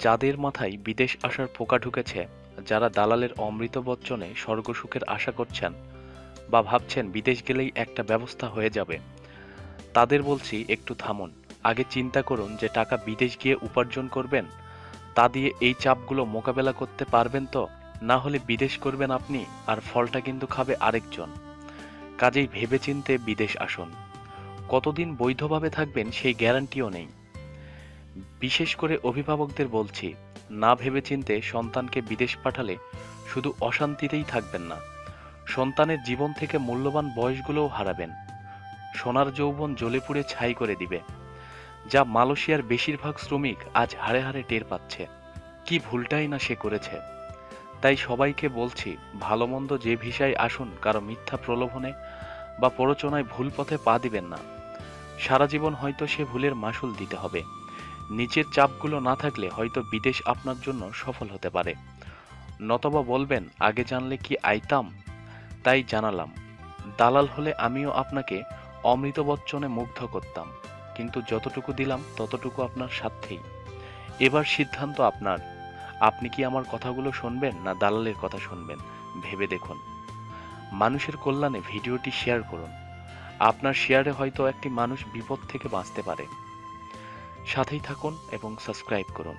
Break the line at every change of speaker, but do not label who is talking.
যাদের মাথায় বিদেশ আসার পোকা ঢুকেছে, যারা দালালের অমৃত বচ্চনে স্বর্গসুখের আশা করছেন বা ভাবছেন বিদেশ গেলেই একটা ব্যবস্থা হয়ে যাবে, তাদের বলছি একটু থামুন। আগে চিন্তা করুন যে টাকা বিদেশ গিয়ে উপার্জন করবেন, তা দিয়ে এই চাপগুলো মোকাবেলা করতে পারবেন তো? না হলে বিদেশ করবেন আপনি, আর ফলটা কিন্তু খাবে আরেকজন। কাজেই ভেবেচিন্তে বিদেশ আসুন। কতদিন বৈধভাবে থাকবেন সেই গ্যারান্টিও নেই। বিশেষ করে অভিভাবকদের বলছি, না ভেবেচিন্তে সন্তানকে বিদেশ পাঠালে শুধু অশান্তিতেই থাকবেন না, সন্তানের জীবন থেকে মূল্যবান বয়সগুলোও হারাবেন। সোনার যৌবন জ্বলে পুড়ে ছাই করে দিবে, যা মালয়েশিয়ার বেশিরভাগ শ্রমিক আজ হাড়ে হাড়ে টের পাচ্ছে। কি ভুলটাই না সে করেছে। তাই সবাইকে বলছি, ভালো মন্দ যে ভিসায় আসুন, কারো মিথ্যা প্রলোভনে বা প্ররোচনায় ভুল পথে পা দিবেন না। সারা জীবন হয়তো সে ভুলের মাসুল দিতে হবে। নিচের চাপগুলো না থাকলে হয়তো বিদেশ আপনার জন্য সফল হতে পারে। নতবা বলবেন, আগে জানলে কি আইতাম, তাই জানালাম। দালাল হলে আমিও আপনাকে অমৃত বচ্চনে মুগ্ধ করতাম, কিন্তু যতটুকু দিলাম ততটুকু আপনার স্বার্থেই। এবার সিদ্ধান্ত আপনার। আপনি কি আমার কথাগুলো শুনবেন না দালালের কথা শুনবেন, ভেবে দেখুন। মানুষের কল্যাণে ভিডিওটি শেয়ার করুন। আপনার শেয়ারে হয়তো একটি মানুষ বিপদ থেকে বাঁচতে পারে। সাথেই থাকুন এবং সাবস্ক্রাইব করুন।